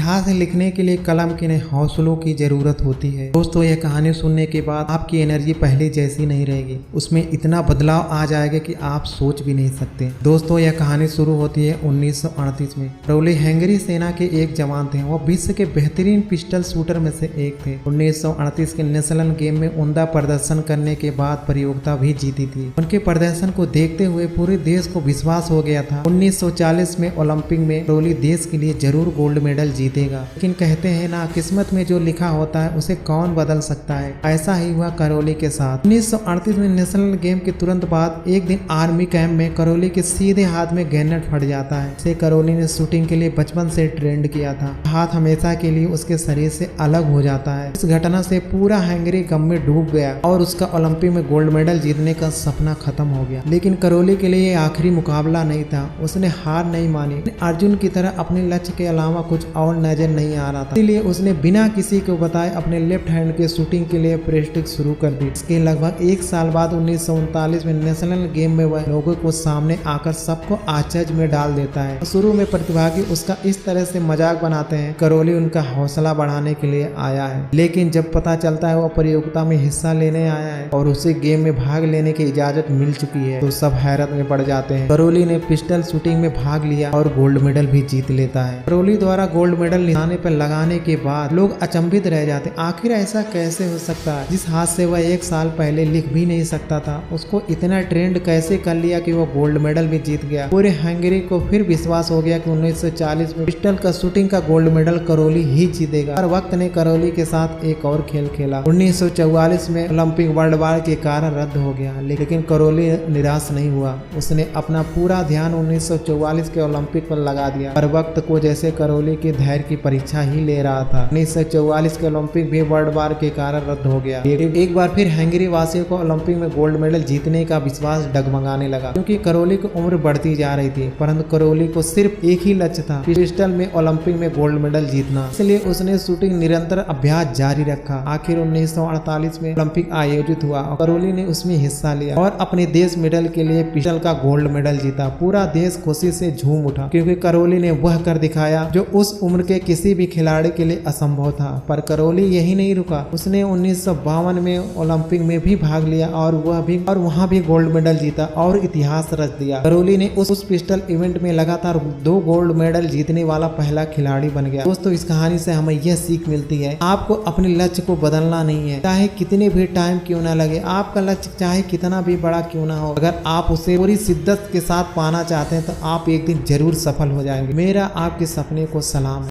इतिहास लिखने के लिए कलम के नहीं हौसलों की जरूरत होती है। दोस्तों यह कहानी सुनने के बाद आपकी एनर्जी पहले जैसी नहीं रहेगी, उसमें इतना बदलाव आ जाएगा कि आप सोच भी नहीं सकते। दोस्तों यह कहानी शुरू होती है 1938 में। करौली हंगरी सेना के एक जवान थे। वह विश्व के बेहतरीन पिस्टल शूटर में से एक थे। 1938 के नेशनल गेम में उम्दा प्रदर्शन करने के बाद प्रतियोगिता भी जीती थी। उनके प्रदर्शन को देखते हुए पूरे देश को विश्वास हो गया था 1940 में ओलंपिक में करौली देश के लिए जरूर गोल्ड मेडल जीतेगा। लेकिन कहते हैं ना, किस्मत में जो लिखा होता है उसे कौन बदल सकता है। ऐसा ही हुआ करौली के साथ। 1938 में नेशनल गेम के तुरंत बाद एक दिन आर्मी कैंप में करौली के सीधे हाथ में ग्रेनेड फट जाता है। इसे करौली ने शूटिंग के लिए बचपन से ट्रेंड किया था। हाथ हमेशा के लिए उसके शरीर से अलग हो जाता है। इस घटना से पूरा हंगरी गम में डूब गया और उसका ओलंपिक में गोल्ड मेडल जीतने का सपना खत्म हो गया। लेकिन करौली के लिए आखिरी मुकाबला नहीं था। उसने हार नहीं मानी। अर्जुन की तरह अपने लक्ष्य के अलावा कुछ और नजर नहीं आ रहा था, इसलिए उसने बिना किसी को बताए अपने लेफ्ट हैंड के शूटिंग के लिए प्रैक्टिस शुरू कर दी। इसके लगभग एक साल बाद 1939 में नेशनल गेम में वह लोगों को सामने आकर सबको आश्चर्य में डाल देता है। शुरू में प्रतिभागी उसका इस तरह से मजाक बनाते हैं। करौली उनका हौसला बढ़ाने के लिए आया है, लेकिन जब पता चलता है वह प्रतियोगिता में हिस्सा लेने आया है और उसे गेम में भाग लेने की इजाजत मिल चुकी है, तो सब हैरत में पड़ जाते हैं। करौली ने पिस्टल शूटिंग में भाग लिया और गोल्ड मेडल भी जीत लेता है। करौली द्वारा गोल्ड मेडल निशाने पर लगाने के बाद लोग अचंभित रह जाते। आखिर ऐसा कैसे हो सकता है? जिस हाथ से वह एक साल पहले लिख भी नहीं सकता था, उसको इतना ट्रेंड कैसे कर लिया कि वह गोल्ड मेडल भी जीत गया। पूरे हंगरी को फिर विश्वास हो गया कि 1940 में पिस्टल का शूटिंग का गोल्ड मेडल करौली ही जीतेगा। हर वक्त ने करौली के साथ एक और खेल खेला। 1944 में ओलंपिक वर्ल्ड वार के कारण रद्द हो गया, लेकिन करौली निराश नहीं हुआ। उसने अपना पूरा ध्यान 1944 के ओलंपिक पर लगा दिया। हर वक्त को जैसे करौली के धैर्य की परीक्षा ही ले रहा था। 1944 के ओलंपिक भी वर्ल्ड वार के कारण रद्द हो गया। एक बार फिर हंगरी वासियों को ओलंपिक में गोल्ड मेडल जीतने का विश्वास डगमगाने लगा, क्योंकि करौली की उम्र बढ़ती जा रही थी। परंतु करौली को सिर्फ एक ही लक्ष्य था, पिस्टल में ओलंपिक में गोल्ड मेडल जीतना। इसलिए उसने शूटिंग निरंतर अभ्यास जारी रखा। आखिर 1948 में ओलंपिक आयोजित हुआ और करौली ने उसमें हिस्सा लिया और अपने देश मेडल के लिए पिस्टल का गोल्ड मेडल जीता। पूरा देश खुशी से झूम उठा, क्योंकि करौली ने वह कर दिखाया जो उस उम्र के किसी भी खिलाड़ी के लिए असंभव था। पर करौली यही नहीं रुका। उसने 1952 में ओलंपिक में भी भाग लिया और वहां भी गोल्ड मेडल जीता और इतिहास रच दिया। करौली ने उस पिस्टल इवेंट में लगातार 2 गोल्ड मेडल जीतने वाला पहला खिलाड़ी बन गया। दोस्तों इस कहानी से हमें यह सीख मिलती है, आपको अपने लक्ष्य को बदलना नहीं है, चाहे कितने भी टाइम क्यों ना लगे। आपका लक्ष्य चाहे कितना भी बड़ा क्यों ना हो, अगर आप उसे पूरी शिद्दत के साथ पाना चाहते हैं तो आप एक दिन जरूर सफल हो जाएंगे। मेरा आपके सपने को सलाम।